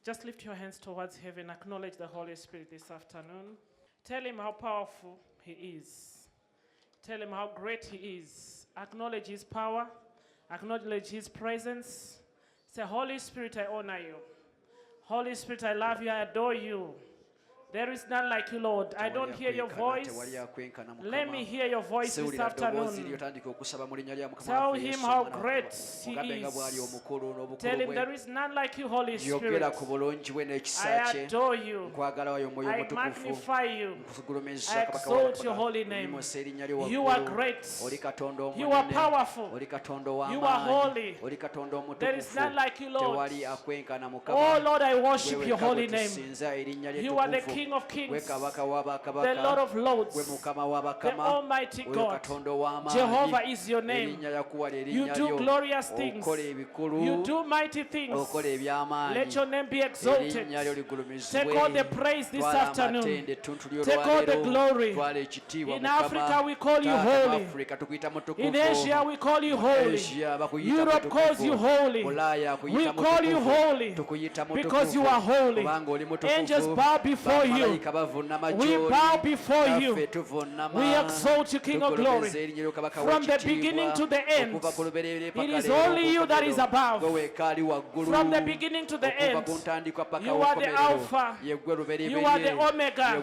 Just lift your hands towards heaven. Acknowledge the Holy Spirit this afternoon. Tell him how powerful he is. Tell him how great he is. Acknowledge his power. Acknowledge his presence. Say, Holy Spirit, I honor you. Holy Spirit, I love you. I adore you. There is none like you, Lord. I don't hear your voice. Let me hear your voice this afternoon. Tell him how great he is. Tell him there is none like you, Holy Spirit. I adore you. I magnify you. I exalt your holy name. You are great. You are powerful. You are holy. There is none like you, Lord. Oh, Lord, I worship your holy name. You are the King of Kings, the Lord of Lords, the Almighty God. Jehovah is your name. You do glorious things. You do mighty things. Let your name be exalted. Take all the praise this afternoon. Take all the glory. In Africa we call you holy. In Asia we call you holy. Europe calls you holy. We call you holy because you are holy. Angels bow before you. We bow before you. We exalt you, King of Glory. From the beginning to the end, it is only you that is above. From the beginning to the end, you are the Alpha. You are the Omega.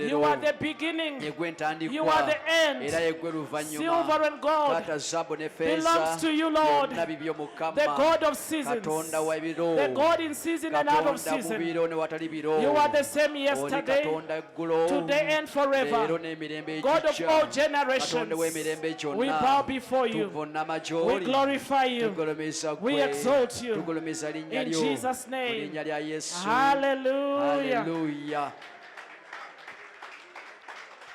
You are the beginning. You are the end. Silver and gold belongs to you, Lord. The God of seasons. The God in season and out of season. You are the same yesterday, today and forever. God of all generations, we bow before you. We glorify you. We exalt you. In Jesus' name. Hallelujah.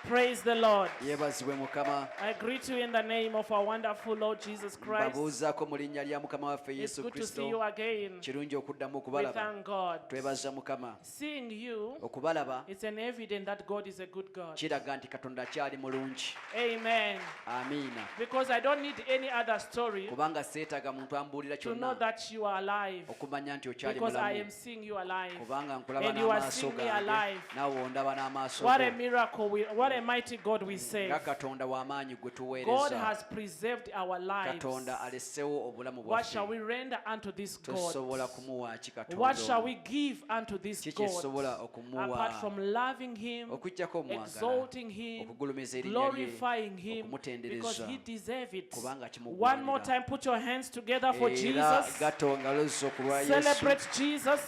Praise the Lord. I greet you in the name of our wonderful Lord Jesus Christ. It's good to see you again. We thank God. Seeing you, it's an evidence that God is a good God. Amen. Because I don't need any other story to know that you are alive. Because I am seeing you alive. And you are seeing me alive. What a miracle. What a mighty God we serve. God has preserved our lives. What shall we render unto this God? What shall we give unto this God? Apart from loving him, exalting him, glorifying him, because he deserves it. One more time, put your hands together for Jesus. Celebrate Jesus.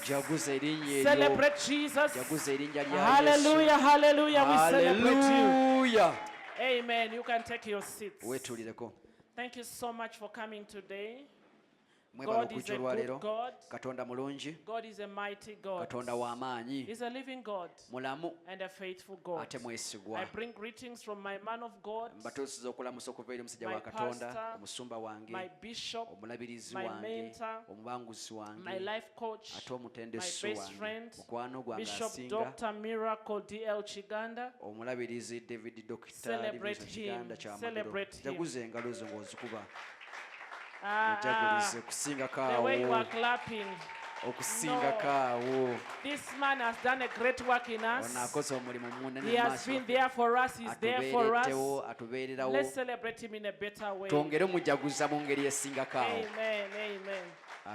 Celebrate Jesus. Hallelujah, hallelujah. We celebrate you. Amen. You can take your seats. Thank you so much for coming today. God is a good God. God is a mighty God. He's a living God and a faithful God. I bring greetings from my man of God, my pastor, my bishop, my mentor, my life coach, my best friend, Bishop Dr. Miracle D.L. Kiganda. Celebrate him. Celebrate him. The way you are clapping. No. This man has done a great work in us. He has been there for us. He's there for us. Let's celebrate him in a better way. Amen. Amen.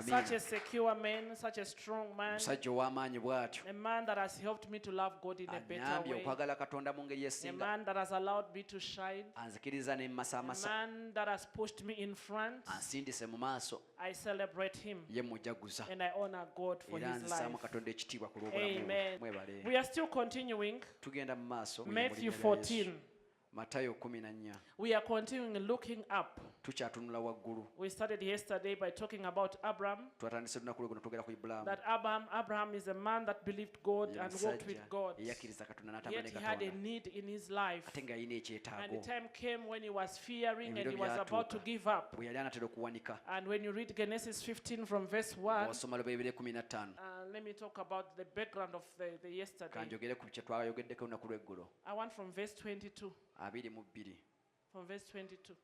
Such a secure man, such a strong man, a man that has helped me to love God in a better way, a man that has allowed me to shine, a man that has pushed me in front. I celebrate him and I honor God for his life. Amen. We are still continuing Matthew 14. We are continuing looking up. We started yesterday by talking about Abraham. That Abraham is a man that believed God and walked with God. Yet he had a need in his life. And the time came when he was fearing and he was about to give up. And when you read Genesis 15 from verse 1, let me talk about the background of the yesterday. I want from verse 22. From verse 22.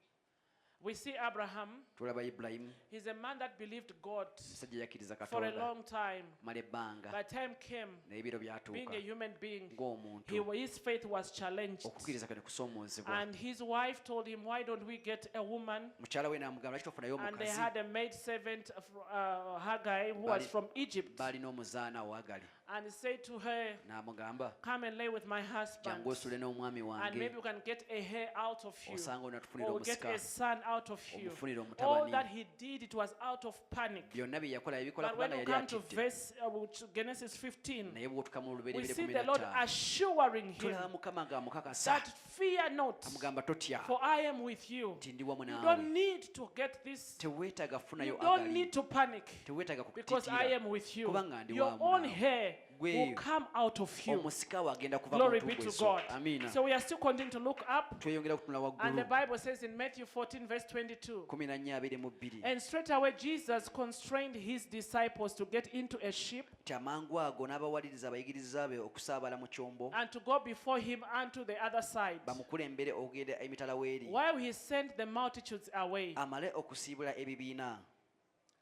We see Abraham. Tulaba Ibrahim. He's a man that believed God Musajja yakkiriza for a Katonda. long time. Mala ebbanga. But time came, N'ebiro being byatuuka. a human being, Ng'omuntu. his faith was challenged. Okukkiriza kwe ne kusoomoozebwa. And his wife told him, why don't we get a woman? Mukyala we n'amugamba lwaki tofunayo And they omukazi. had a maid servant, Haggai, who was from Egypt. Baalina omuzaana Hagali. And he said to her, N'amugamba come and lay with my husband. jangu osule n'omwami And maybe wange. we can get a hair out of you. Osanga onatufunira Or get omusika. a son out of you. Omufunira All omutabani. that he did, it was out of panic. Byonna bye yakola yabikola But when kubanga you yali come to atidde. verse Genesis 15, Naye bw'otuuka mu we Lubereberye see the Lord 15. assuring him Tulaba Mukama ng'amukakasa. that fear not, Amugamba totya. for I am with you. Nti ndi wamu You naawe. don't need to get this. Teweetaaga kufunayo You don't Hagali. need to panic Teweetaaga because I kukutiitira. am with you. Kubanga ndi Your wamu own naawe. hair Gwe will come out of you. Omusika we agenda kuva mu Glory be ntumbwe to zo. God. Amiina. So we are still continuing to look up. Tweyongera kutunula And the waggulu. Bible says in Matthew 14, verse 22. 14:22. And straight away Jesus constrained his disciples to get into a ship Ti amangu ago n'abawaliriza abayigiriza be okusaabala mu kyombo and to go before him unto the other side, bamukulembere okugenda emitala w'eri while he sent the multitudes away. amale okusiibula ebibiina.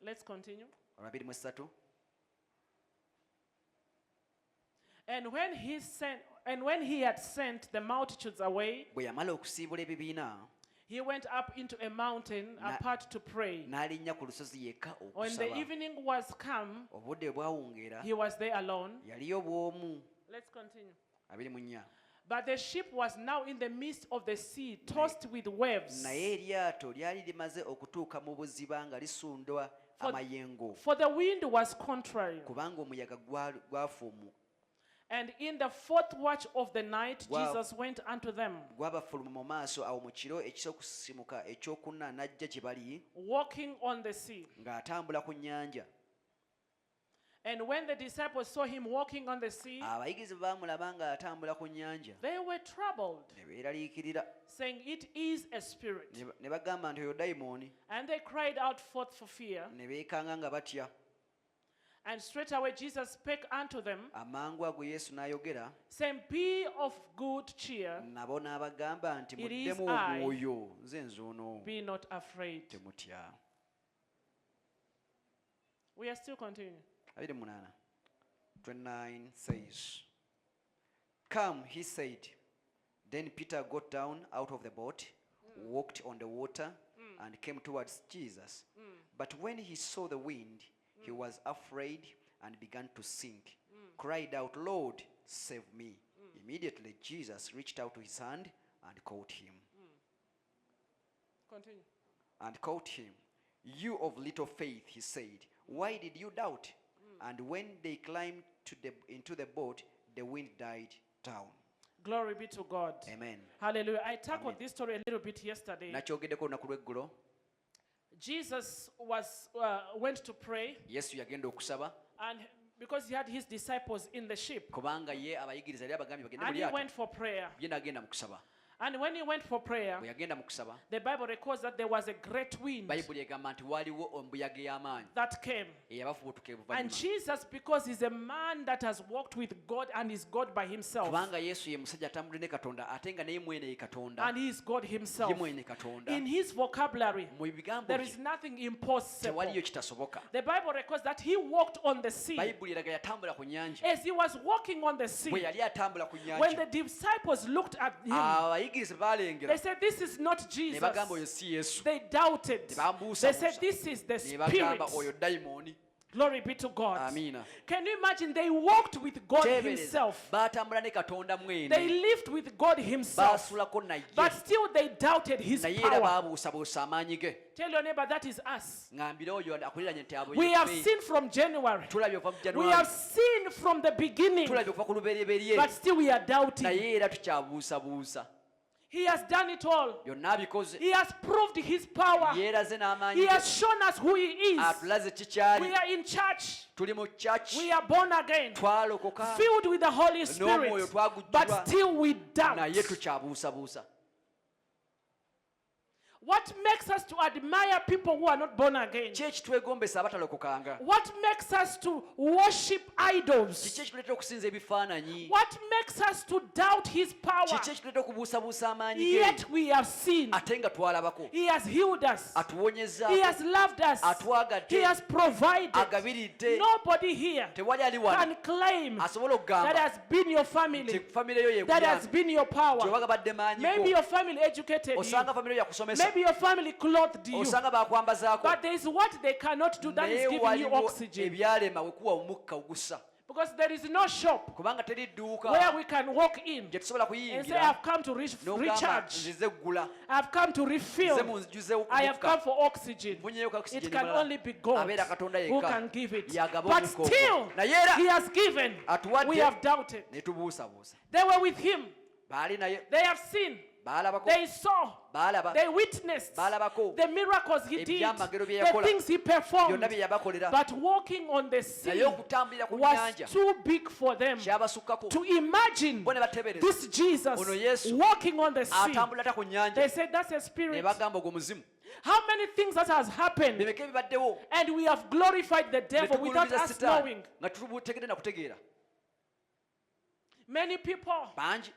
Let's continue. 23. And when he had sent the multitudes away, Bwe yamala okusiibula ebibiina he went up into a mountain apart to pray. n'alinnya ku lusozi yekka When the okusaba. evening was come, Obudde bwawungeera he was there alone. yaliyo bw'omu. Let's continue. 24. But the ship was now in the midst of the sea, tossed with waves. Naye eryato lyali limaze okutuuka mu buziba nga lisundwa amayengo For the wind was contrary. kubanga omuyaga gwafuumu And in the fourth watch of the night, Wow. Jesus went unto them, gwabafuluma mu maaso. Awo mu kiro ekisookusimuka ekyokuna n'ajja gye bali walking on the sea. ng'atambula ku nnyanja. And when the disciples saw him walking on the sea, Abayigiriza baamulaba ng'atambula ku nnyanja they were troubled, ne beeraliikirira saying, it is a spirit. ne bagamba nti oyo dayimooni. And they cried out forth for fear. Ne beekanga nga batya. And straightway Jesus spake unto them, Amangu ago Yesu n'ayogera saying, be of good cheer, nabo n'abagamba nti It is muddemu I. omwoyo nze nzuuno be not afraid. temutya. We are still continuing. 28. 29 says, come, he said. Then Peter got down out of the boat, walked on the water, and came towards Jesus. But when he saw the wind, he was afraid and began to sink. Cried out, Lord, save me. Immediately Jesus reached out his hand and caught him. Continue. And caught him. You of little faith, he said, why did you doubt? And when they climbed into the boat, the wind died down. Glory be to God. Amen. Hallelujah. I tackled this story a little bit yesterday. Nakyogeddeko olunaku lw'eggulo. Jesus went to pray, Yesu yagenda okusaba and because he had his disciples in the ship, kubanga ye abayigiriza yali abagambye bagende mu and he lyato. went for prayer. Ye n'agenda mu kusaba. And when he went for prayer, Bwe yagenda mu kusaba, the Bible records that there was a great wind Bayibuli egamba nti waaliwo embuyaga ey'amaanyi that came. eyabafubutuka And ebuvannyuma. Jesus, because he's a man that has walked with God and is God by himself, Kubanga Yesu ye musajja atambudde ne Katonda ate nga naye mwene ye Katonda. and he is God himself, Ye mwene Katonda. in his vocabulary, Mu bigambo there bye is nothing impossible. tewaliyo kitasoboka. The Bible records that he walked on the sea. Bayibuli eraga yatambula ku nnyanja. As he was walking on the sea, Bwe yali atambula ku when nnyanja. the disciples looked at him, Abayigiriza balengera. they said, this is not Ne Jesus. bagamba oyo si Yesu. They doubted. Ne bambuusabuusa. They said, this is the Ne Spirit. bagamba oyo dayimooni. Glory be to God. Amiina. Can you imagine? They walked with God Teebereza, himself. baatambula ne Katonda mwene. They lived with God himself. Baasulako naye. But still they doubted his Naye era power. baabuusabuusa amaanyi ge. Tell your neighbor, that is us. Ngambira oyo akuliranye nti abo We have yeffe. seen from January. Tulabye okuva mu We have January. seen from the beginning. Tulabye okuva ku lubereberye. But still we are doubting. Naye era tukyabuusabuusa. He has done it all. Byonna abikoze. He has proved his power. Yeeraze n'amaanyi He ge. has shown us who he is. Atulaze kikyali. We are in church. Tuli mu church. We are born again. Twalokoka. Filled with the Holy N'omwoyo Spirit. twagujjulwa. But still we doubt. Naye tukyabuusabuusa. What makes us to admire people who are not born again? Kiki ekitwegombesa abatalokokanga? What makes us to worship idols? Kiki ekituleeta okusinza ebifaananyi? What makes us to doubt his power? Kiki ekituleeta okubuusabuusa amaanyi ge? Yet we have seen. Ate nga twalabako. He has healed us. Atuwonyezzaako. He has loved us. Atwagadde. He has provided. Agabiridde. Nobody here Tewali ali wano can claim asobola that okugamba has been your family, nti famire yo that has yekuyamba. been your power. Gyobagabadde maanyi Maybe go. your family educated you. Osanga famire yo yakusomesa. Maybe your family clothed you. Osanga bakwambazaako. But there is what they cannot do that is Naye giving you waliwo oxygen. ebyalema wekuwa omukka ogussa. Because there is no shop Kubanga teri dduuka where we can walk in gye tusobola and say, kuyingira I've come to n'ogamba recharge. nzize ggula. I've come to Nze refill. munjuzeewo ku I have come mukka. for oxygen. Mpunyeeyo ku It oxygen can mulala. only be God Abeera Katonda who yekka can give it. y'agaba But omukka ogwo. still, Naye era He has given. atuwadde We have doubted. ne tubuusabuusa. They were with Him. Baali naye, They have seen. baalabako, They saw. baalaba, They witnessed baalabako, the miracles He did, ebyamagero bye the yakola, things He performed. byonna bye yabakolera. But walking on the Naye sea okutambulira ku was nnyanja too big for them kyabasukkako. to imagine Bo ne bateebereza this Jesus ono Yesu walking on the sea. atambulira ta ku They nnyanja. said that's a Ne spirit. bagamba ogwo muzimu. How many things that has happened, Bimeka ebibaddewo and we have glorified the ne devil without tugulumiza us Sitaani knowing. nga tutegedde na kutegeera. Many people, Bangi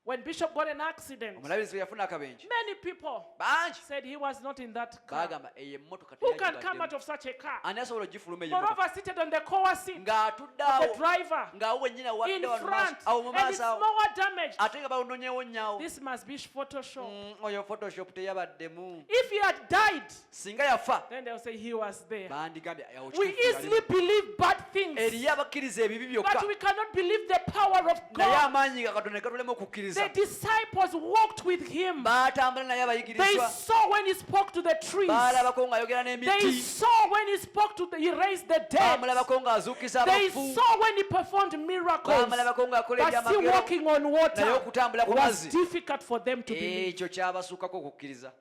when Bishop got an accident, omulabizi bwe yafuna akabenje. many people Bangi said he was not in that car. baagamba eyo emmotoka Who can come teyagibaddemu. out of such a car? Ani asobola ogifuluma eyo Moreover, emmotoka? seated on the car seat Ng'atudde of the awo driver ng'awo wennyini awo in wadde wano mu front, maaso- awo mu and it's maaso awo. more damaged. Ate nga bawononyeewo nnyawo. This must be Photoshop. Oyo Photoshop teyabaddemu. If he had died, Singa yafa then they'll say he was there. bandigambye awo We kituufu easily yalimu. believe bad things, Eriyo abakkiriza ebibi byokka but we cannot believe the power of naye God. amaanyi ga Katonda ne gatulema The okukkiriza. disciples walked with him. Baatambula naye They abayigirizwa. saw when he spoke to the trees. Baalabako ng'ayogera They n'emiti. saw when he spoke to he raised the dead. Baamulabako ng'azuukiza They abafu. saw when he performed miracles. Baamulabako ng'akola But still ebyamagero. walking on Naye water okutambula ku was mazzi difficult for them to believe. ekyo kyabasukkako okukkiriza.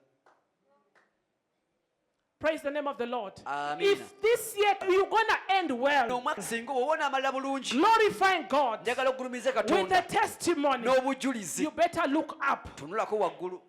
Praise the name of the Lord. Amen. If this year you're going to end well, Omwaka singa oba onaamalira bulungi glorifying God njagala okugulumiza with the Katonda testimony, n'obujulizi. you better look up. Tunulako waggulu.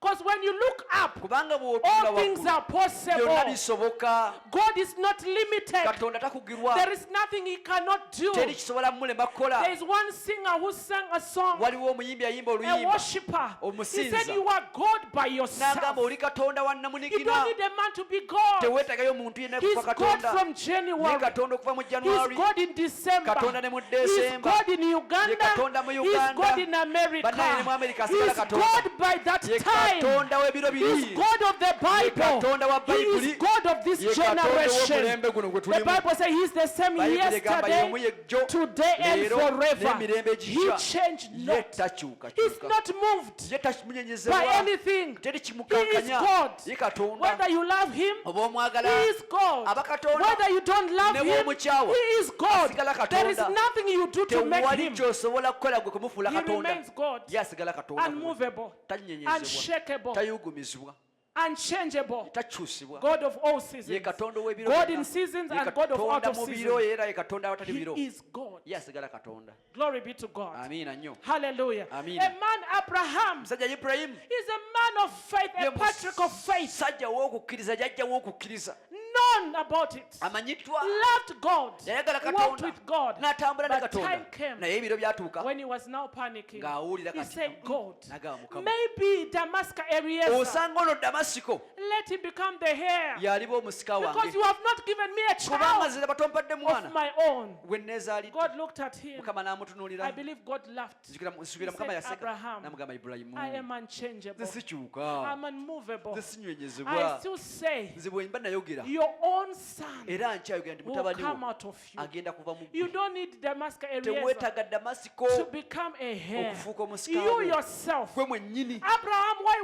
Because when you look up, Kubanga bw'otunula all things waggulu are possible. byonna bisoboka. God is not limited. Katonda takugirwa. There is nothing he cannot do. Teri kisobola mulema kukola. There is one singer who sang a song, Waliwo omuyimbi ayimba a oluyimba worshiper. He Omusinza. said, you are God by yourself. n'agamba oli Katonda wa You nnamunigina. don't need a man to be God. Teweetagayo muntu yenna He's kufa God Katonda. from Ye January. Katonda okuva mu He's January. God in December. Katonda ne mu He's December. God in Ye Uganda. Katonda mu He's Uganda. God in America. Bannange ne mu America asigala He's Katonda. God by that Ye time. Katonda w'ebiro He's biri. God of the Bible. Katonda wa He is Bayibuli. God of this Ye Katonda generation. w'omulembe guno gwe The tulimu. Bible says He's the same Bayibuli egamba y'omu yesterday, yejjo, today, and leero, forever. n'emirembe He egijja. changed Ye not. takyuka He's kyuka. not moved Ye by tamunyenyezebwa. anything. Teri He is kimukankanya. God. Ye Katonda. Whether you love Him, Oba omwagala. He is God. Aba Katonda. Whether you don't love Ne Him, bw'omukyawa. He is God. Asigala There is Katonda. nothing you do to make Tewali Him. ky'osobola kukola gwe kumufuula He Katonda. remains God. Ye asigala Katonda. Unmovable, Tanyenyezebwa. unshakable, Tayugumizibwa. unchangeable. Takyusibwa. God of all Ye seasons. Katonda ow'ebiro God byonna. in seasons Ye and God of out Katonda of mu biro seasons. era ye Katonda awatali biro. He is God. Ye asigala Katonda. Glory be to God. Amiina nnyo. Hallelujah. Amen. A man, Abraham, Musajja Ibulayimu. is a man of faith, a Ye patriarch of faith, musajja w'okukkiriza jjajja w'okukkiriza. known about it, Amanyiddwa. loved God, Yayagala walked Katonda. with God. N'atambula ne But time Katonda. came Naye ebiro byatuuka. when he was now panicking. Ng'awulira He kati. said, God, N'agamba Mukama. maybe Damascus area, Osanga ono Damasiko. let him become the heir. Yaliba omusika Because wange. you have not given me a Kubanga child nze batompadde of mwana. my own. Gwe neezaalidde. God looked at him. Mukama n'amutunuulira. I believe God laughed. Nsubira He Mukama said, yaseka. Abraham, N'amugamba Ibulayimu. I am unchangeable. Nze sikyuka. I'm unmovable. Nze sinywenyezebwa. I still say, Nze bwe mba nayogera. your own son Era nkyayogera nti will mutabani come wo out of you. agenda kuva mu You ggwe. don't need Damascus area Teweetaaga Damasiko to become a heir. okufuuka omusika You wo. yourself. Gwe mwennyini. Abraham, why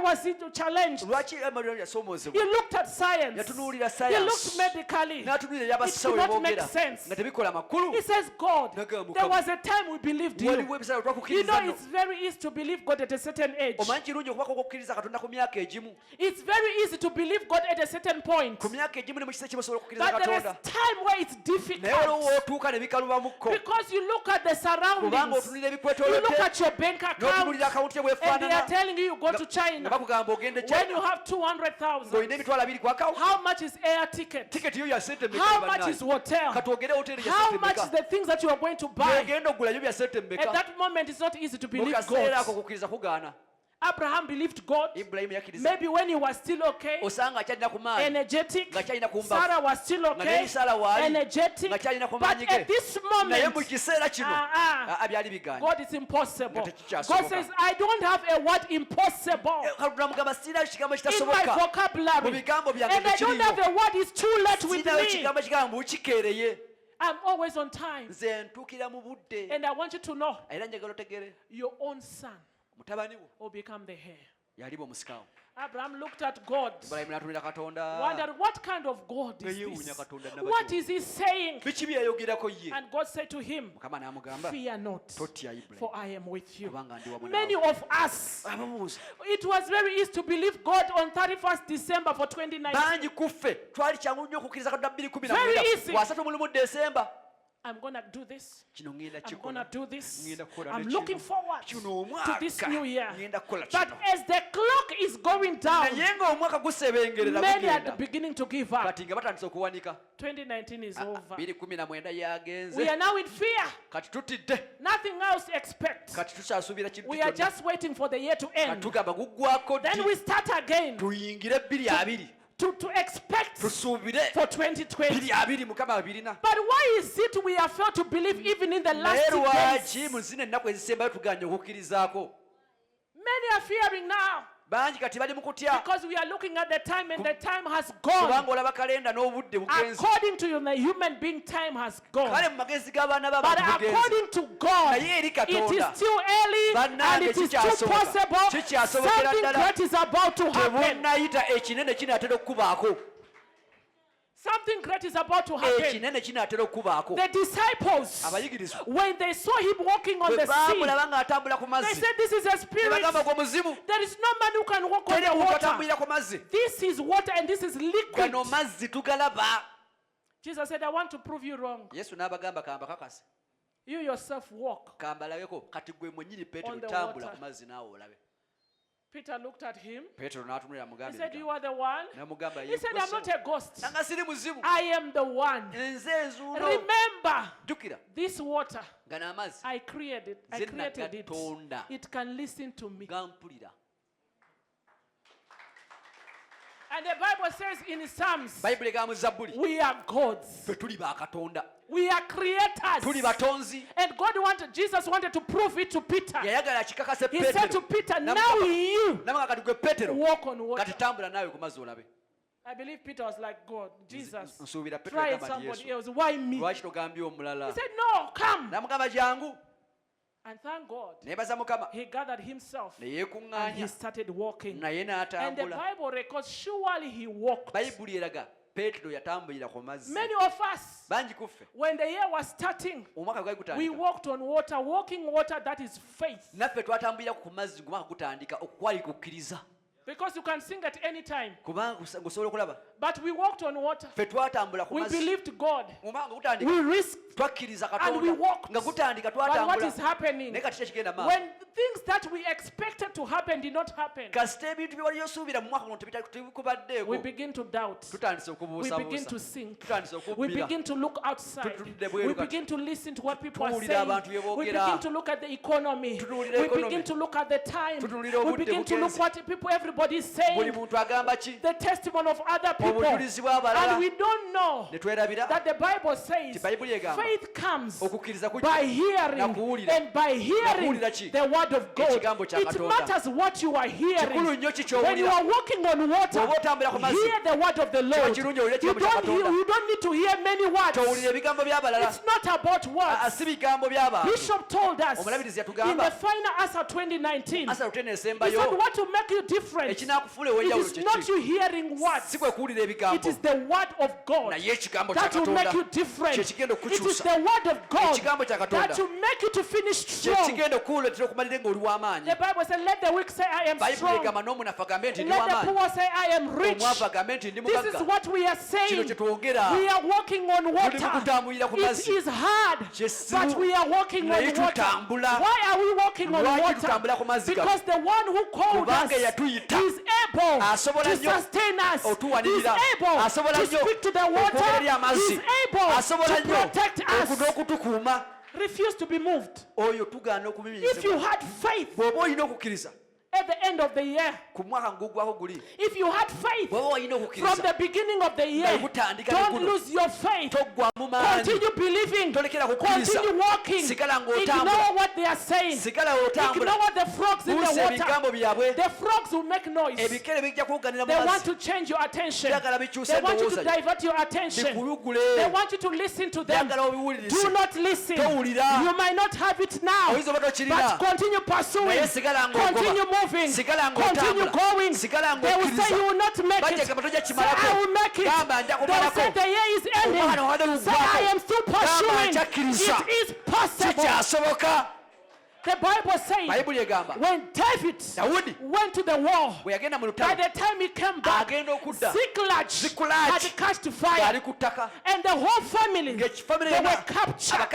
was he challenged? Lwaki Abraham yasoomozebwa? He looked at science. Yatunuulira He science. looked medically. N'atunuulira It y'abasawo could bye not make boogera sense. nga tebikola makulu. He says, God, Nagamba there Mukama. was a time we believed you. Waliwo ebiseera You twakukkiriza know, nno. it's very easy to believe God at a certain age. Omanyi kirungi okubako okukkiriza Katonda ku myaka egimu. It's very easy to believe God at a certain point. point ku myaka egimu ne mu kiseera kimusobola okukkiriza that there is katonda time where it's naye difficult olwo wootuuka ne bikalubamukko because you look at the kubanga surroundings, otunulira you look ebikwetoolodde at your bank account, n'otunuulira akawunti and they are bwefaanana telling you go to nga China. bakugamba ogende When China you have 200,000, ng'olina emitwalo 2 ku akawo how much is air ticket? tiketi yo ya sente How mmeka much is hotel? katwogere hoteri ya How sente much is mmeka the things that you are going to buy? byogenda okugulayo bya sente At mmeka that moment, it's not easy to mu believe kaseera ako God. kukkiriza kugaana Abraham believed God. ibulayimu yakkiriza Maybe when he was still okay, osanga akyalina ku maanyi energetic. nga kyalina ku mbavu Sarah was still nga okay, neri Sara waali energetic. nga kyalina ku But maanyi ge at this naye mu moment, kiseera kino byali bigaanye God is impossible. Nga tekikyasoboka. God says, I don't have a word impossible kaluna mugamba sirina ekigambo in my ekitasoboka mu vocabulary. bigambo byange And I don't have tekiriyo a word, it's too late with sirinayo me. ekigambo ekigamba mukikeereye I'm always on time. nze ntuukira mu budde And I want you to know, era njagala otegere your own son mutabani wo will become the heir. yaliba omusikawo Abraham looked at God, ibulayimu n'atunulira katonda wondered, what kind of God is Ng'eyewuunya this? Katonda What nabakyo. is he saying? biki byeyogerako ye And God said to him, mukama n'amugamba fear not, totya Ibulayimu for I am with you. kubanga ndi wamu Many naawe. of us, abamubuuza it was very easy to believe God on 31st December for 2019. bangi ku ffe twali kyangu nnyo okukkiriza katonda Very 2019 easy. ku 3 Desemba I'm going to do this. kino ngenda I'm going kikola to do this. ngenda kukola I'm ne looking kino. forward kino to this omwaka new year. ngenda kukola But kino as the clock is going down, naye ng'omwaka gusebengerera many are gugenda beginning to give up. kati nga batandise okuwanika 2019 is over. 2019 We yagenze are now in fear. kati tutidde Nothing else to expect. kati tukyasuubira kintu We are kyonna just waiting for the year to kati end. tugamba guggwako Then ddi we start again tuyingire 2020 to expect tusuubire for 2020. 2020 mukama abirina But why is it we have failed to believe even in the naye last lwaki days? mu zino ennaku ezisembayo tuganye okukkirizaako Many are fearing now bangi kati bali mu kutya because we are looking at the time and the time has gone. kubanga olaba kalenda n'obudde bugenzi According to you, the human being time has gone. kale mu magezi g'abaana But b'abantu bugenzi according to God, naye eri it katonda is still early and Bannange, it is still kikyasoboka. possible. Kikyasobokera Something ddala. great is about to happen. tebunnayita ekinene kinaatera okukubaako Something great is about to happen. ekinene kinaatera okukubaako The disciples, abayigirizwa when they saw him walking on bwe the sea, baamulaba ng'atambula ku they mazzi said, this is a ne spirit. bagamba gwe muzimu There is no man who can walk on teri the omuntu water. atambulira ku mazzi This is water and this is liquid. gano mazzi tugalaba Jesus said, I want to prove you wrong. yesu n'abagamba kamba kakase You yourself walk. kambalabeko kati gwe mwennyini peetero On the tambula water. ku mazzi naawe olabe Peter looked at him. peetero n'atunulira He mugambe said, you are the one. n'amugamba He said, I'm not a ghost. nanga siri muzimu I am the one. nze enzuuno Remember, jjukira this water, gano amazzi I created it. I Nze created it. nagatonda. It can listen to me. gampulira And the Bible says in Psalms, bayibuli ega mu zabbuli we are gods. ffe tuli bakatonda We are tuli creators. batonzi And Jesus wanted to prove it to Peter. yayagala akikakase He said to Peter, now you namanga kati gwe peetero walk on water. kati tambula naawe ku mazzi olabe I believe Peter was like, God, Jesus, nsuubira peetero try agamba nti somebody yesu else. Why me? lwaki togambye omulala He said, no, come. namugamba jangu And thank God, neebaza mukama he gathered himself ne and he yeekuŋŋaanya started walking. naye And the n'atambula Bible records, surely he walked. bayibuli eraga peetero yatambulira ku mazzi Many of us, bangi ku ffe when the year was starting, omwaka gwali we gutandika walked on water, walking water, that is faith. naffe twatambulira ku mazzi ng'omwaka gutandika okwali kukkiriza Because you can sing at any time. kubanga ngusobola okulaba But we walked on water. ffe twatambula ku We mazzi believed God. omwaka nga gutandika We risked. twakkiriza And we katonda walked. nga gutandika But what is twatambula happening? naye kati kikigenda maaso When things that we expected to happen did not happen, kasita ebintu bye wali osuubira mu mwaka guno we tebikubaddeeko begin to doubt. tutandise We begin to okubuusabuusa sink. tutandise We okubbira begin to look outside. Tutunudde bweru We kati. begin to listen to what people are Tutunuulira saying. abantu bye We boogera. begin to look at the economy. Tutunuulira We economy. begin to look at the time. Tutunuulira We obudde begin to look bugenze. what people, everybody is buli saying. muntu agamba ki The testimony of other people. obujulizi bw'abalala And we don't know ne twerabira that the Bible says Ti Bayibuli egamba. faith comes okukkiriza kujja by hearing, na kuwulira. and by hearing kuwulira ki? the word of God. Ekigambo kya It Katonda. matters what you are kikulu hearing. nnyo ki When you ky'owulira are walking on water, Bw'oba otambula ku mazzi, hear the word of the Lord. kirungi owulire You ekigambo kya Katonda. don't need to hear many words. towulira ebigambo by'abalala It's not about words. si bigambo by'abantu Bishop told us Omulabirizi in yatugamba. the final answer 2019, asala he tene said esembayo what will make you different ekinaakufuula it ew'enjawulo is not kyeki you hearing si words. kwe kuwulira It is the word of God that will make you different. It is the word of God that will make you to finish strong. The Bible says, let the weak say, I am strong. Let the poor say, I am rich. This is what we are saying. We are walking on water. It is hard, but we are walking on water. Why are we walking on water? Because the one who called us is able to sustain us. He's able to speak to the water. He's able to protect us. Refuse to be moved. If you had faith at the end of the year, if you had faith from the beginning of the year, don't lose your faith. Continue believing. Continue walking. Ignore what they are saying. Ignore what the frogs in the water. The frogs will make noise. They want to change your attention. They want you to divert your attention. They want you to listen to them. Do not listen. You might not have it now, but continue pursuing. Continue moving. Continue going. They will say you will not make it. Say I will make it. They will say the year is ending. Say I am still pursuing. It is possible. The Bible says when David went to the war, by the time he came back, Ziklag had catched fire, and the whole family, they were captured.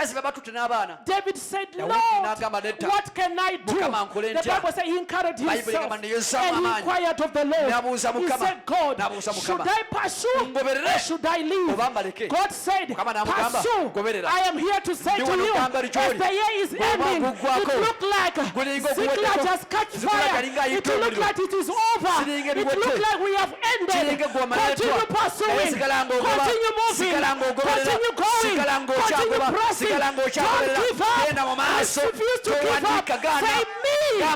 David said, Lord, what can I do? The Bible says he encouraged himself and he inquired of the Lord. He said, God, should I pursue or should I leave? God said, pursue. I am here to say to you, as the year is ending, look like Ziklag has caught fire. It will look like it is over. It will look like we have ended. Continue pursuing. Continue moving. Continue going. Continue pressing. Don't give up. I refuse to give up. Say me. I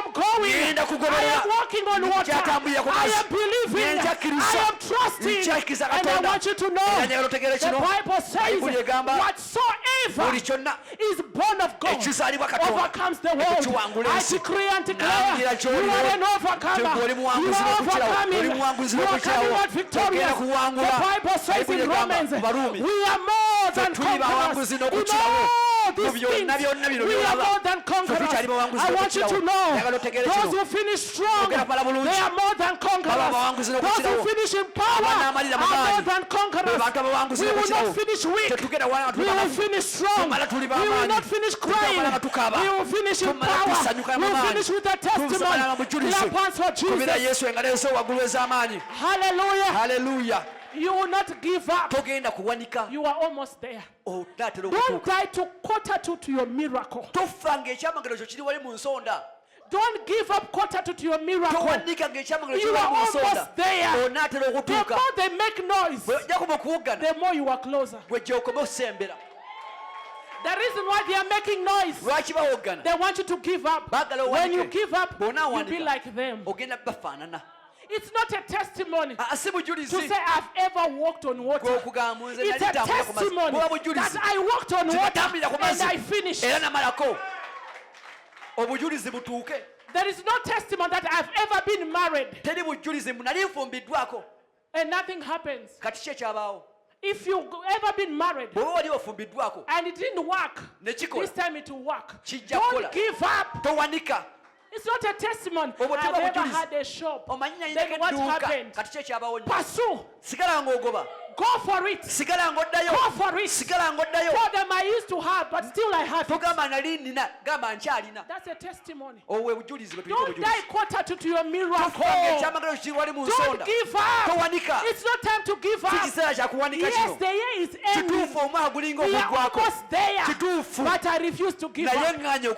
am going. I am walking on water. I am believing. I am trusting. And I want you to know the Bible says whatsoever is born of God overcomes the world. I decree and declare you are an overcomer. You are overcoming. You are coming out victorious. The Bible says in Romans, we are more than conquerors. In all these things, we are more than conquerors. I want you to know, those who finish strong, they are more than conquerors. Those who finish in power are more than conquerors. We will not finish weak. We will finish strong. We will not finish crying. We will finish in power. We will finish with a testimony. Clap hands for Jesus. Hallelujah. Hallelujah. You will not give up. You are almost there. Don't die to quarter to your miracle. Don't give up quarter to your miracle. You are almost there. The more they make noise, the more you are closer. The reason why they are making noise, they want you to give up. When you give up, you'll be like them. It's not a testimony to say I've ever walked on water. It's a testimony that I walked on water and I finished. There is no testimony that I've ever been married and nothing happens. If you've ever been married and it didn't work, this time it will work. Don't give up. It's not a testimony. I've never had a shop. Then what happened? Pursue. Go for it. Go for it. For them I used to have, but still I have it. That's a testimony. Don't die quarter to your miracle. Don't give up. It's not time to give up. Yes, the year is ending. We are almost there. But I refuse to give up.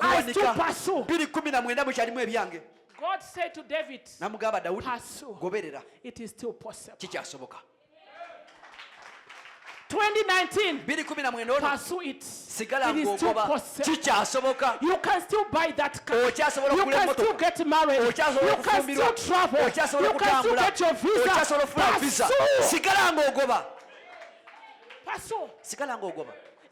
I still pursue. God said to David, pursue. It is still possible. 2019, pursue it. It is still possible. You can still buy that car. You can still get married. You can still travel. You can still get your visa. Pursue.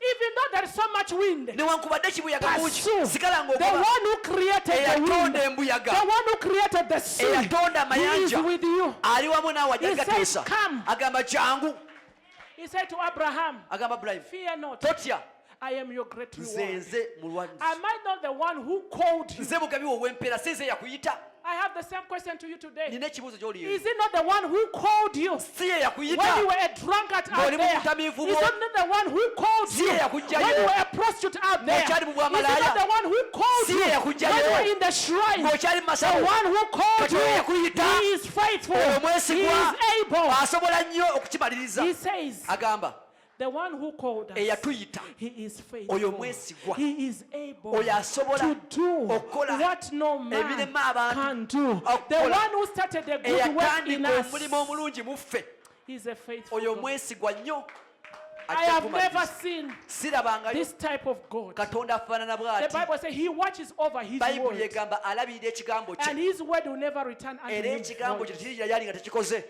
Even though there is so much wind, newankubadde ekibuyaga bungi pursue sigala the ng'ogoba one who created the wind, eyatonda the embuyaga one who created the sea. eyatonda He is amayanja with you. ali wamu naawe ajja He says, gateesa "Come." agamba jangu He said to Abraham, agamba Ibrahim fear not, totya I am your great nze reward. nze mulwanyi Am I not the one who called you? nze mugabi w'ow'empeera si nze yakuyita I have the same question to you today. nina ekibuuzo gy'oli Is it not the one who called you si ye when yakuyita you were a drunkard out Ng'oli mu there? butamiivu Is bwo. it not the one who called Si you ye when yakugjayo. you were a prostitute out there? Ng'okyali mu Is it bwamalaaya. not the one who called Si you ye when yakugjayo. you were in the shrine? ng'okyali mu The masawo one who called Kati oyo you, yakuyita. he is faithful. Oyo He mwesigwa. is able. asobola nnyo okukimaliriza He says, agamba the one who called us, eyatuyita he is oyo faithful. mwesigwa He is able oyo asobola to do okukola what no man ebirema abantu can do. The okukola. one who started the good work in eyatandika us, omulimu omulungi mu ffe he is a faithful oyo God. mwesigwa nnyo I ajja have never kumaliriza. seen sirabangayo this type of God. katonda afaanana The bw'ati Bible says he watches over his bayibuli word, egamba alabirira ekigambo and kye his word will never return unto era him ekigambo void. kye tekiriyali nga tekikoze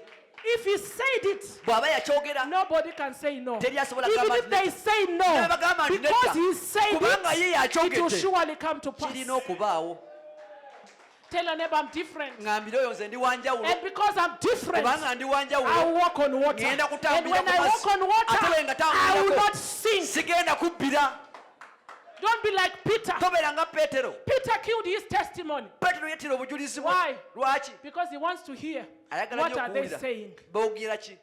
If he said it, bw'aba yakyogera nobody can say no. Teri asobola Even kugamba if they nti say Ne no, bagamba nti because nedda. he said Kubanga ye it, it will yakyogedde. surely come to pass. kirina okubaawo Tell your neighbor I'm different. ŋŋambire oyo nze ndi wanjawulo And because I'm different, kubanga ndi I wanjawulo walk on water. ngenda And kutambulira when ku I walk mazzi on water, ate bwe nga I will not tambulirako sink. sigenda kubbira Don't be like Peter. tobeera nga peetero Peter killed his testimony peetero yettira obujulizi bwe Why? lwaki because he wants to hear ayagala what nnyo are they okuwulira saying. boogera ki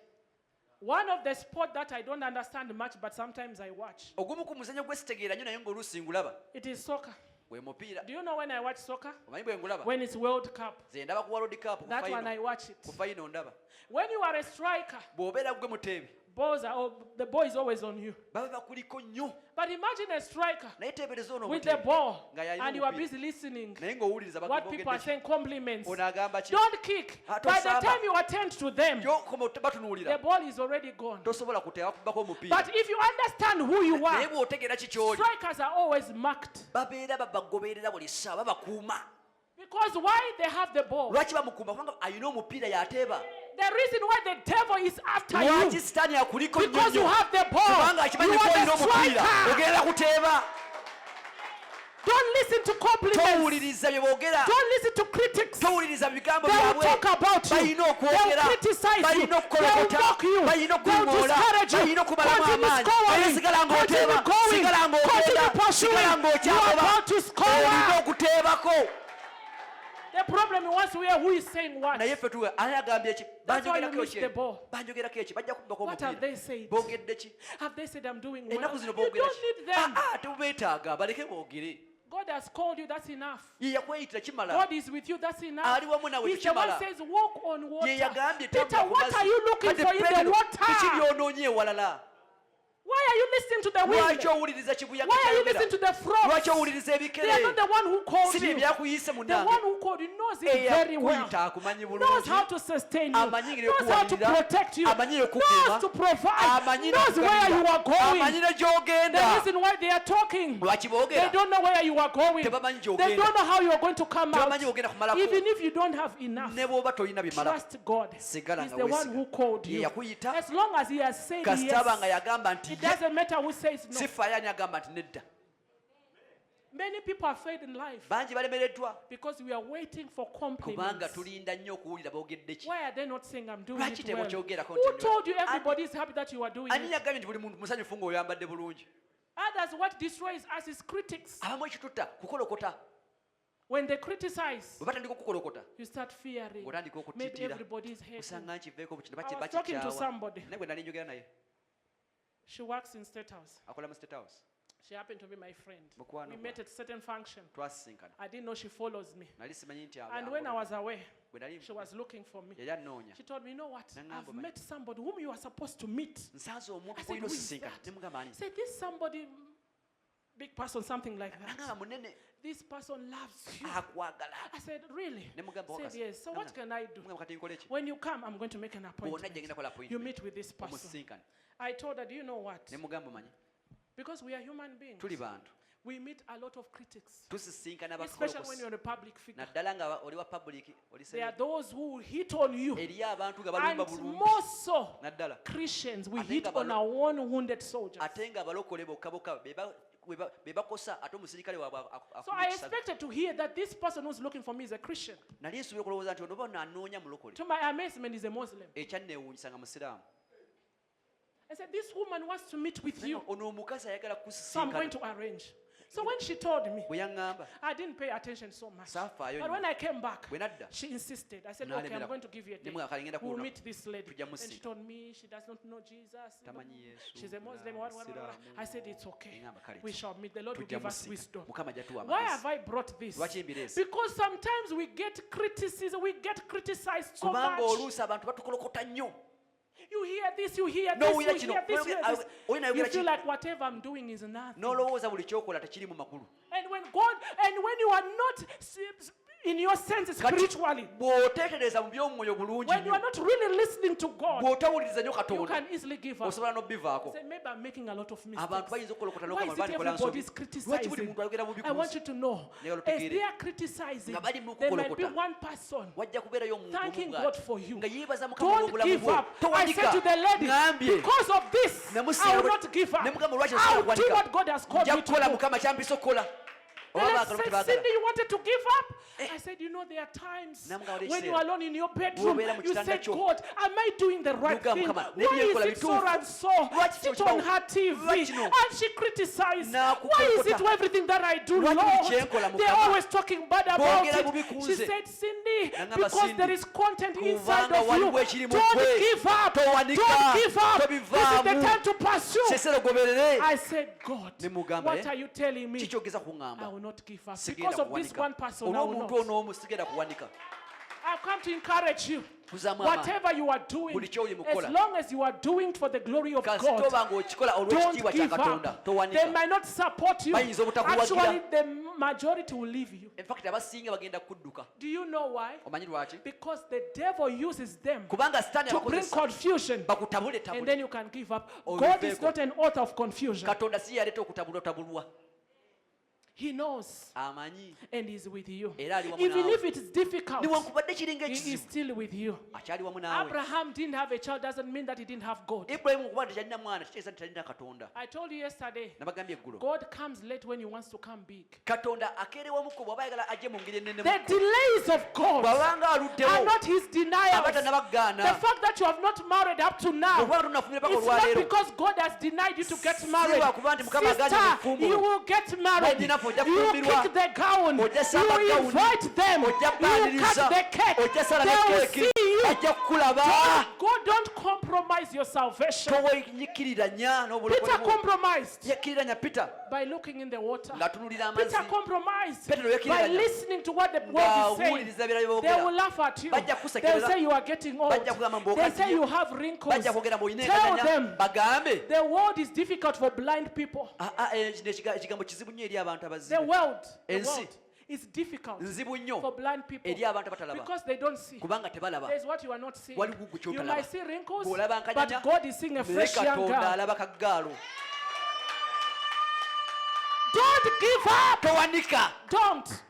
One of the sport that I don't understand much, but sometimes I watch. ogumu ku muzannyo gwe sitegeera nnyo naye ng'oluusi ngulaba It is soccer. gwe mupiira Do you know when I watch soccer? omanyi bwe ngulaba When it's World Cup. ze ndaba ku world cup ku That one final. I watch it. Ku final ndaba When you are a striker, bw'obeera gwe muteebi the ball is always on you. baba bakuliko nnyo But imagine a striker naye teebereza ono with the omuteebi ball nga y'alina and you are omupiira. busy listening naye ng'owuliriza what people are bagogedde saying, compliments. ono agamba ki Don't kick. Ah, By the tosamba. time you attend to them, gyokoma the batunuulira ball is already gone. tosobola kuteeba kubako omupiira But if you understand who you naye are, bw'otegeera ki ky'oli strikers are always marked. babeera babagoberera buli ssaawa babakuuma Because why they have the ball? lwaki bamukuuma kubanga alina omupiira y'ateeba The reason why the devil is after lwaki you, sitaani akuliko nnyo because you nnyo have the ball. kubanga You akimanyi ko olina are the omupiira striker. ogenda kuteeba Don't listen to compliments. towuliriza bye boogera Don't listen to critics. They towuliriza bigambo will byabwe talk about you. balina They will okwogera criticize you. balina They will okukolokota mock you. balina They will okuŋoola discourage you. balina okubalamu Continue amaanyi scoring. naye sigala Continue ng'oteeba going. sigala Continue ng'ogenda pursuing. sigala You are ng'okyakoba about to score. olina okuteebako The problem is once we hear who is saying what. naye ffe tuwe ani agambye ki That's why you banjogerako miss the ki ball. banjogerako eki bajja kubbako What have omupiira they said? boogedde ki Have they said I'm doing well? ennaku zino You boogera don't need them. tebubeetaaga baleke boogere God has called you, that's enough. ye yakweyitira kimala God is with you, that's enough. Ali wamu nawe, He's the one tekimala. says walk on water. ye yagambye Peter, tambula ku what are mazzi. you looking Kati for in the Peetero, water? biki byonoonye ewalala Why are you listening to the wind? lwaki owuliriza kibuyaga Why are you kyayogera listening to the frogs? lwaki owuliriza They are ebikere not the one who called si bye you. byakuyise The one munange who called you knows it very well. eyakuyita akumanyi Knows how bulungi to sustain you. Amanyire Knows how to okuwalirira. protect you. Amanyire Knows okukuuma. to provide. Amanyire Knows where you are going. amanyire The gy'ogenda reason why they are talking, lwaki they boogera don't know where you are going. Tebamanyi They gy'ogenda. don't know how you are going to come out. tebamanyi ogenda kumalako Even if you don't have enough, ne bw'oba tolina bimala trust God. sigala He's nga the one weesiga. who called Ye you. yakuyita As long as He has said kasitaba nga yes, yagamba nti it ye doesn't matter who says no. sifaayo ani agamba nti nedda Many people are failed in life bangi balemereddwa because we are waiting for kubanga compliments. tulinda nnyo okuwulira boogedde ki Why are they not saying I'm doing lwaki it well? tebokyogerako Who nti told you everybody is happy that you are doing ani it? yagambye nti buli muntu musanyufu ng'oyambadde bulungi Others, what destroys us is critics. abamu ekitutta kukolokota When they criticize, bwe batandika okukolokota you start fearing. ng'otandika Maybe okutiitira everybody is hating. osanga nkiveeko bu kino I was talking to bakikyawa somebody. naye bwe nali njogera naye She works in State House. akola mu state house She happened to be my friend. Mukwano We gwa. met at a certain function. twasisinkana I didn't know she follows me. nali simanyi nti And when I was away, bwe nali she was looking for me. yali annoonya She told me, you know what? Nangamba I've manyi. met somebody whom you are supposed to meet. nsanze omuntu I said, olina who is osisinkana that? ne mugamba ani Say, this somebody, big person, something like that. nangamba munene This person loves you. akwagala I said, really? ne mugamba Said, wakasi yes. So what can I do? mugamba kati nkole ki When you come, I'm going to make an bw'ona appointment. gye ngenda kola You appointment meet with this person. omusisinkane I told her, do you know what? ne mugamba manyi Because we are human beings. tuli bantu We meet a lot of critics, tusisinkana especially when abakolokosi you're a public figure. naddala nga oli wa public There are those who will hit on you, eriyo abantu nga and balumba bulumbi more so naddala Christians, we Ate hit nga on our own wounded soldiers. ate nga abalokole bokka bokka be bakosa ate omusirikale waabwe So I expected to hear that this person who's looking for me is a Christian. nali nsuubira okulowooza nti onoba nanoonya mulokole To my amazement, he's a Muslim. ekyanneewuunyisa nga musiraamu I said, this woman wants to meet with you, ono omukazi ayagala so I'm going kusisinkana to arrange. So when she told me, bwe yaŋŋamba I didn't pay attention so much. saafaayo But when I came back, bwe nadda she insisted. I said, okay, I'm going to give you a day. Nemugamba, "Kale ngenda We'll kuwona- meet this lady. tujja And she musiga." told me she does not know Jesus. Tamanyi Yesu, She's a Muslim. What. I said, it's okay. Engamba, "Kale We shall meet. The Lord will tujja give us musiga wisdom. mukama jatuwa Why amagezi have I brought this? lwaki mbireese Because sometimes we get criticism, we get criticized so kubanga much. oluusi abantu batukolokota nnyo You hear this, you hear No, this, we you let you hear know. this, you hear this. Olina You ayogera feel ki like whatever I'm doing is nothing. n'olowooza buli kyokola tekiri mu makulu And when you are not in your senses spiritually, bw'oteekereza mu by'omwoyo bulungi when you are nnyo not really listening to God, bw'otawuliriza nnyo you katonda can easily give up. osobola n'obbivaako Say, maybe I'm making a lot of abantu mistakes. bayinza okukolokota Why is it n'okukola everybody is lwaki buli criticizing? muntu ayogera bubi I ku want nsi you to know, Naye as olutegeere. they are criticizing, Nga bali mu there might be kukolokota. one person wajja kubeerayo omuntu thanking omu God bw'ati, for you. nga yeebaza mukama Don't olw'obulamu give bwe up. I said to the lady, ngambye because of this, I will not give up. ne mugamba lwaki I osobola will do kuwanika what God has called nja me to kukola do. mukama kyampisa okukola And oba I baagala said, tebaagala Cindy, you wanted to give up? I said, you know, there are times Namugamba when ekiseera. you are alone in your bedroom, Bw'obeera mu you kitanda say, kyo. God, am I doing the right Nogamba, thing? Mukama, Why nebyenkola is it so bituufu? and so? Lwaki Sit kino on kibawo? her TV. Lwaki kino? And she criticized. N'akukolokota. Why is it everything that I do, Lwaki buli Lord? kye nkola, They're Mukama? always talking bad about Boogera bubi ku it. She nze. said, Cindy, Nagamba, because Cindy, there is content inside kubanga of you. waliwo ekiri mu Don't ggwe. give up. Towanika. Don't give up. This is the Tobivaamu. time to pursue. sesero goberere I said, God, Ne mugamba, what are you telling me? kikyogeza I kuŋŋamba will not give up. sigenda Because of this kuwanika one person, I will olw'omuntu not. ono omu sigenda kuwanika I've come to encourage you. kuzaamu amaanyi Whatever you are doing, Buli ky'oli mu as kukola. long as you are doing for the glory of kasi God, toba ng'okikola don't olw'ekitiibwa kya give katonda up. They towanika might not support you. Bayinza obutakuwagira. Actually, the majority will leave you. in fact abasinga bagenda kudduka Do you know why? omanyi lwaki Because the devil uses them kubanga sitaani to bring abakozesa confusion, bakutabule and tabule then you can give up. Oh, God you is fake not an author of confusion. katonda si yaleeta okutabula otabulwa He knows, amanyi and He's with you. Era ali wamu Even naawe. if it is difficult, newankubadde kiringa He is ekizibu still with you. akyali wamu naawe Abraham didn't have a child doesn't mean that he didn't have God. ibulayimu kuba tekyalina mwana kitegeeza nti talina katonda I told you yesterday, nabagambye eggulo God comes late when he wants to come big. katonda akeerewamukko bw'aba ayagala ajje mu ngeri ennene The delays of God bw'abanga are aluddewo not his denials. aba The tannabagaana fact that you have not married up to now, okuba tunafumire paka it's not olwaleero because God has denied you to get Si married. lwakuba nti Mukama agaanye Sister, mufumbo. you will get married. Banyinafu ojja You kufumbirwa. kick the gown. Ojja samba You gawuni. invite them. ojja You bbaaniriza cut the cake. ojja sala They ne will keeki see you. ajja kukulaba God, don't compromise your salvation. towenyikiriranya Peter n'obulokole bwo compromised yakkiriranya Peter by looking in the water. ng'atunulira Peter amazzi compromised Petero by yakkiriranya listening to what the word is saying. ng'awuliriza bira They will by'boogera laugh at you. Bajja kukusekerera. They'll say you are getting old. Bajja kugamba mbu They okaddiye. say you have wrinkles. bajja kwogera mbu olina Tell enkanyanya them bagambe the world is difficult for blind people. kino ekigambo kizibu nnyo eri abantu The abazibe world Ensi. is difficult nzibu nnyo for blind people eri abantu abatalaba because they don't see. kubanga tebalaba There's what you are not seeing. Waliwo gwe You ky'otalaba. might see wrinkles, Bw'olaba nkanyanya, but God is seeing a naye fresh young katonda girl. alaba kaggaalo Don't give up. towanika Don't.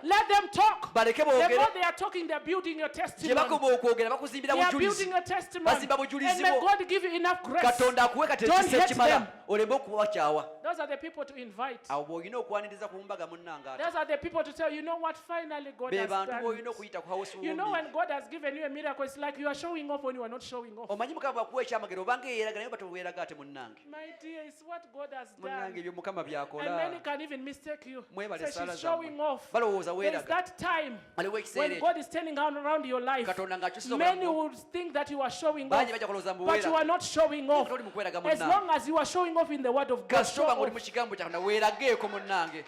Let them talk. baleke The boogere more they are talking, they are building your gye testimony. bakoma okwogera bakuzimbira They are bujulizi building your testimony. Bazimba bujulizi And may bwo. God give you enough grace. katonda akuwe kati Don't ekisa hate ekimala them. oleme okubakyawa Those are the people to invite. awo bw'olina okwaniriza ku mbaga munnanga ate Those are the people to tell you know what finally God be has bantu done. bw'olina okuyita ku house You know warming. when God has given you a miracle, it's like you are showing off when you are not showing off. omanyi mukama bwakuwa ekyamagero obanga yeeraga naye batoweeraga ate munnange My dear, it's what God has munnange done. ebyo mukama And byakola many can even mistake you. Mwebale Say sala she's showing zammwe. off. balowooza There is weeraga that time waliwo ekiseera when ekyo God is turning around your life. katonda ng'akyusiza Many obulamu bwo. would think that you are showing off, bangi bajja kulowooza mbu but you are weeraga not showing off. toli mu kweraga As munnange long as you are showing off in the word of God, show kasitoba ng'oli off. mu kigambo kya katonda weerageeko munnange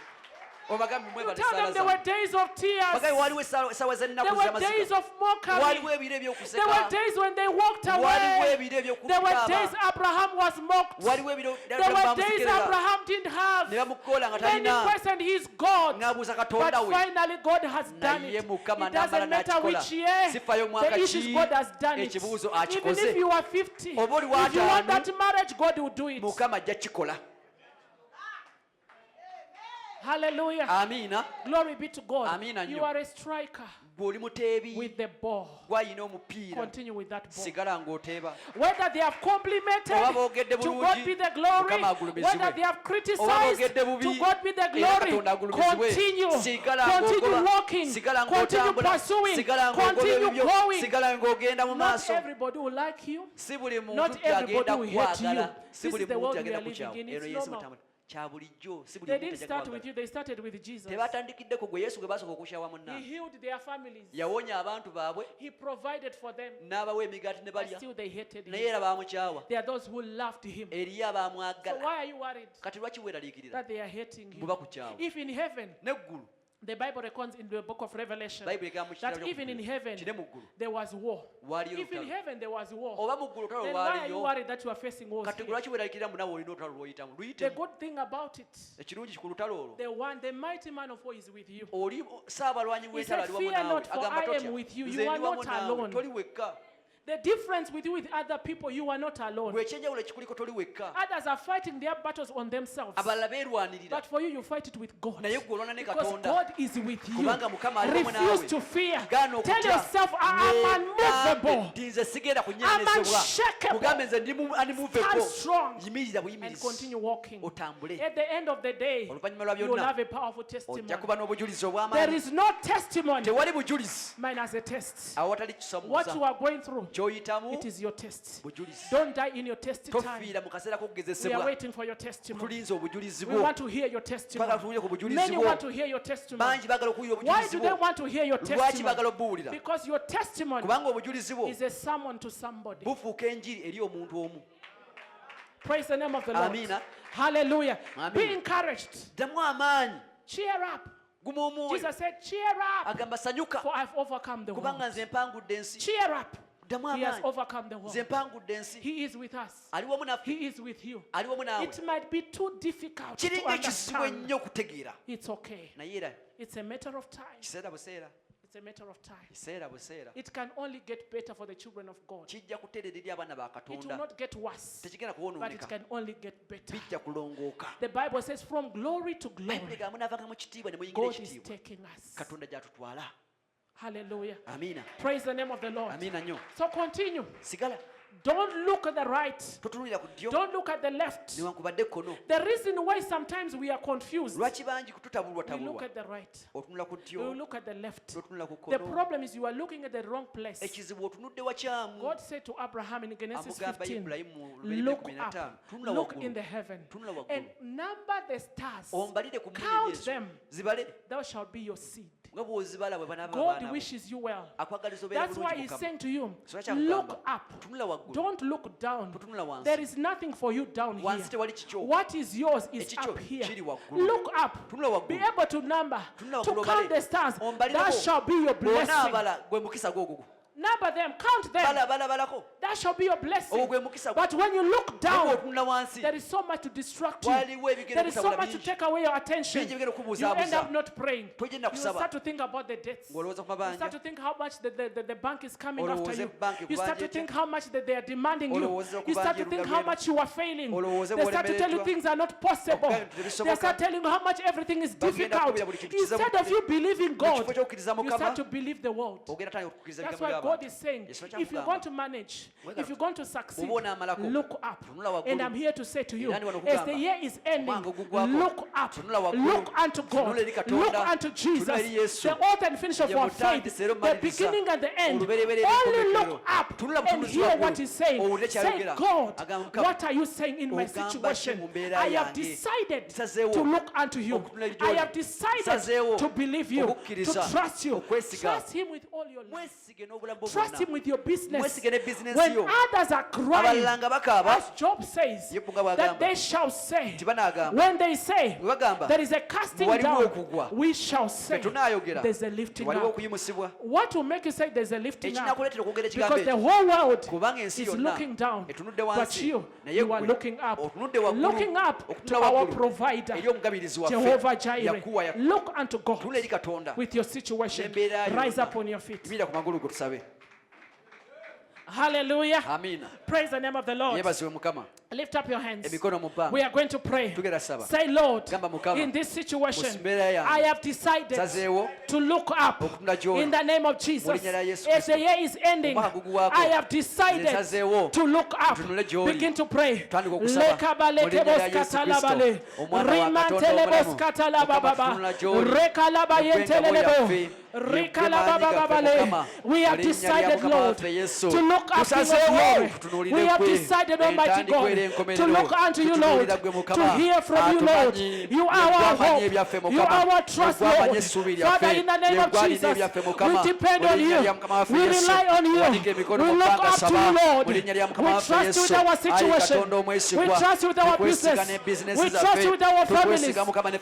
obagambi You mwebale tell sala them there were zammwe days of tears. bagabi waliwo essaawa There z'ennaku were days z'amaziga of mockery. waliwo ebiro There were ebyokuseka days when they walked waliwo away. ebiro There were days ebyokukaaba Abraham was mocked. waliwo ebiro There were days bamusekerera Abraham didn't ne have. bamukoola nga Many talina questioned his God. ng'abuuza But katonda we finally God has done naye it. mukama It n'amala doesn't matter which n'akikola year. sifayo mwaka The issue is ki God has done it. ekibuuzo Even akikoze if you are 50, if you Oba oli want w'ataano, that marriage, God will do it. mukama ajja kikola Hallelujah. Amina. Glory be to God. Amina You nnyo. are a striker Bw'oli muteebi with the ball. gw'alina omupiira Continue with that ball. sigala ng'oteeba. Whether they have complimented, Oba boogedde to bulungi, God be the glory. Mukama agulumizibwe. Whether they have Oba criticized, boogedde bubi, to God be the era glory. Katonda agulumizibwe. Continue. Sigala Continue ng'ogoba, walking. sigala Continue ng'otambula, pursuing. sigala ng'ogoba Continue ebibyo, going. sigala ng'ogenda mu Not maaso. everybody will like you. Si buli muntu Not everybody agenda will hate you. kwagala, si This buli is the muntu world we agenda are living kukyawa. in. Eno It's Yesu normal. mutambula. Kya bulijjo, si buli They muntu didn't ajja start with kwagala. you, they started with Jesus. Tebatandikiddeko gwe Yesu gwe basooka okukyawa He munna. healed their families. Yawonya abantu baabwe, He provided for them. n'abawa emigaati ne But balya, still they hated naye him. era baamukyawa. There are those who loved him. Eriyo So abaamwagala. why are you worried Kati lwaki weeraliikirira? that they are hating Bwe you? bakukyawa. If in heaven, N'eggulu, the Bible records in the book of Revelation Bayibuli egamba mu that kitabo even in heaven kine mu ggulu there was war. waaliyo If in olutalo. heaven there was war, Oba mu ggulu olutalo then why are you lwaliyo. worried that you are facing wars Kati here? lwaki weeraliikirira mu naawe olina olutalo lw'oyitamu? The Luyitemu. good thing about it, Ekirungi ku lutalo olwo. the mighty man of war is with you. Oli saabalwanyi He w'entalo said, ali wamu "Fear naawe. not, for Agamba I am totya. with you. Nze You are ndi not wamu naawe. alone." Toli wekka. The difference with you with other people, you are not alone. Gwe ekyenjawulo ekikuliko toli wekka. Others are fighting their battles on themselves. Abalala beerwanirira. But for you, you fight it with God. Naye gwe olwana ne Because Katonda. God is with you. Kubanga Mukama ali wamu naawe. Refuse to fear. Gaana Tell okutya. yourself, I am unmovable. Nti nze sigenda I'm kunyenyezebwa. unshakable. Mugambe nze ndi unmovable. Stand strong Yimirira and buyimirizi. continue walking. Otambule. At the end of the day, Oluvannyuma lwa you will byonna have a powerful testimony. ojja kuba n'obujulizi There obw'amaanyi. is no testimony Tewali bujulizi minus a test. awatali What you kisomuza. are going through, Ky'oyitamu it is your test. bujulizi. Don't die in your test time. Tofiira mu kaseera We are k'okugezesebwa. waiting for your testimony. Tulinze obujulizi We bwo. want to hear your Twagala testimony. tuwulire ku bujulizi Many bwo. want to hear your testimony. Bangi baagala okuwulira Why obujulizi do they bwo. want to hear your Lwaki testimony? baagala obuwulira? Because your testimony Kubanga obujulizi bwo is a sermon to somebody. bufuuka enjiri eri omuntu omu. Praise the name of the Lord. Amina. Hallelujah. Amen. Be encouraged. Ddamu amaanyi. Cheer up. Guma omwoyo. Jesus said, cheer up, Agamba sanyuka. for I've overcome the Kubanga world. nze mpangudde ensi. Cheer up. Ddamu He has amaanyi. overcome the world. Nze mpangudde ensi. He is with us. Ali wamu naffe. He is with you. Ali wamu naawe. It might be too difficult to Kiringa ekisibu understand. ennyo okutegeera. It's okay. Naye era It's a matter of time. kiseera buseera. It's a matter of time. Kiseera buseera. It can only get better for the children of God. Kijja kuteerera eri abaana ba It will Katonda. not get worse, Tekigenda but it kuwonooneka. can only get better. Bijja kulongooka. The Bible says, from glory to Bayibuli glory, egamba munaavanga mu kitiibwa ne muyingira God is ekitiibwa. taking us. Katonda gy'atutwala. Hallelujah. Amiina. Praise the name of the Lord. Amiina nnyo. So continue. Sigala. Don't look at the right. Totunulira ku ddyo. Don't look at the left. Newankubadde kkono. The reason why sometimes we are confused, Lwaki bangi tutabulwa we look tabulwa. at the right. Otunula ku We ddyo. look at the left. Totunula ku The kkono. problem is you are looking at the wrong place. Ekizibu otunudde wakyamu. God said to Abraham in Genesis Amugamba 15, Ibulayimu mu Lubiri look 15, up, tunula look waggulu. in the heaven, Tunula waggulu. and number the stars. Ombalire ku mmunyeenye Count ezo. them. Zibale. Thou shalt be your seed. Nga bw'ozibala bwe banaaba God abaana bo. wishes you well. Akwagaliza obeere That's why bulungi he's Mukama. saying to you, So kyakugamba. look up. Tunula waggulu. Don't look down. Totunula wansi. There is nothing for you down here. Wansi tewali kikyo. What is yours is Ekikyo up here. kiri waggulu. Look up. Tunula waggulu. Be able to number, Tunula to waggulu count obale. the stars. Ombalireko. That shall be your blessing. Bw'onaabala gwe mukisa gw'ogwo. Number them, count them. Balako. That shall be your blessing. Ogwo gwe mukisa gwo. But when you look Naye down, bw'otunula wansi. there is so much to distract you. Waliwo ebigenda There is so kutabula much to bingi. take away your attention. Bingi ebigenda You okubuzaabuza. end up not praying. Togenda You kusaba. start to think about the debts. Ng'olowooza ku You mabanja. start to think how much the bank is coming Olowooza after you. banki You start to kubanja think etya. how much that they are demanding you. Olowooza You start to okubanja think erudda how lwenu. much you are failing. Olowooza They start to tell you bw'olemereddwa. things are not possible. Okugamba nti tebisoboka. They start telling you how much everything is Bagenda difficult. kukubira buli kintu kiza Instead of you believing God, kifo ky'okukkiriza you Mukama, start to believe the world. ogenda tandika okukkiriza That's ebigambo why God by'abantu. is saying, Yesu if you're akyamugamba. going to manage, if you're going to succeed, Bw'oba onaamalako, look up. tunula waggulu. And I'm here to say to you, Era ndi wano as okugamba, the year is ending, omwaka ogugwako, look up, tunula waggulu. look unto God, Tunula eri Katonda. look unto Jesus, Tunula eri Yesu. the author and finisher of Ye our mutandisi faith, era the omumaliriza. beginning and the end. Olubereberye Only n'enkomerero. look up Tunula and butunuzi hear waggulu. what he's saying. Owulire Say, ky'ayogera. God, Agamba, Mukama, what are you saying in my ogamba ki situation? mu mbeera I have yange? decided Nsazeewo to look unto you. okutunula eri I gy'oli. have decided Nsazeewo to believe you, okukkiriza, to trust you. okwesiga. Trust him with all your life. Mwesige n'obulamu bwo Trust bwonna. him with your business. Mwesige ne bizinensi When yo. others are crying, Abalala nga bakaaba, as Job says, ye bw'agamba that they shall say, nti banaagamba. when they say, Bwe bagamba, there is a casting waliwo down, okugwa. we shall say, Ffe tunaayogera. there's a lifting Waliwo up. okuyimusibwa. What will make you say there's a lifting up? Ekinakuleetera okwogera ekigambo Because the ekyo. whole world Kubanga ensi is yonna looking down, etunudde but wansi. you Naye are ggwe looking up, otunudde waggulu. looking up to Okutunula our waggulu. provider, Eri omugabirizi waffe. Jehovah Jireh. Yakuwa yakuwa. Look unto God Tunula eri Katonda. with your situation. N'embeera yonna. Rise up on your feet. Yimirira ku magulu go tusabe. Hallelujah. Amiina. Praise the name of the Lord. Yeebazibwe Mukama. Lift up your hands. Emikono mu bbanga. We are going to pray. Tugenda saba. Say, Lord, Gamba Mukama. in this situation, Mu mbeera yange. I have decided Nsazeewo to look up okutunula gy'oli. in the name of Jesus. Mu linnya lya Yesu As the Kristo. year is ending, Omwaka guguwaako. I have decided Nsazeewo to look up. ntunule gy'oli. Begin to pray. Twandika okusaba. Mu linnya lya Yesu Kristo. Omwana wa Katonda omulamu. Mukama tunula gy'oli. We have decided, Lord, to look up to your glory. We have decided, Almighty God, to look unto you, Lord, to hear from you, Lord. You are our hope. You are our trust, Lord. Father, in the name of Jesus, we depend on you. We rely on you. We look up to you, Lord. We trust you with our situation. We trust you with our business. We trust you with our families.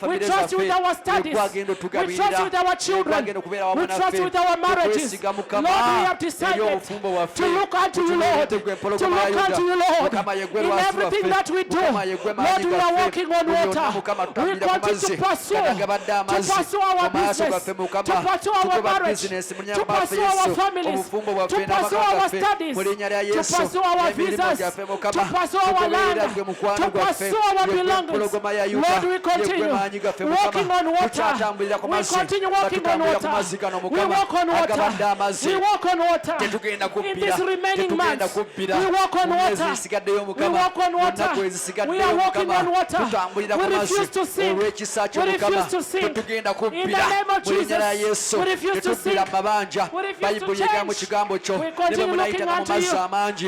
We trust you with our studies. We trust you with our children. We trust you with our marriages. Lord, we have decided to look unto you, Lord. To look unto you, Lord. In everything that we do, Lord, we are walking on water. We continue to pursue our business, to pursue our marriage, to pursue our families, to pursue our studies, to pursue our visas, to pursue our land, to pursue our belongings. Lord, we continue walking on water. We continue walking on water. We walk on water. We walk on water. In this remaining months, we walk on water. We walk on water. We are walking on water. We refuse to sink. We refuse to sink. In the name of Jesus, we refuse to sink. We refuse to change. We continue looking unto you.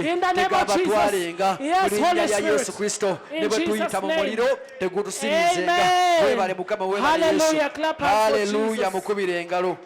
In the name of Jesus. Yes, Holy Spirit. In Jesus' name. Amen. Hallelujah. Clap hands for Jesus.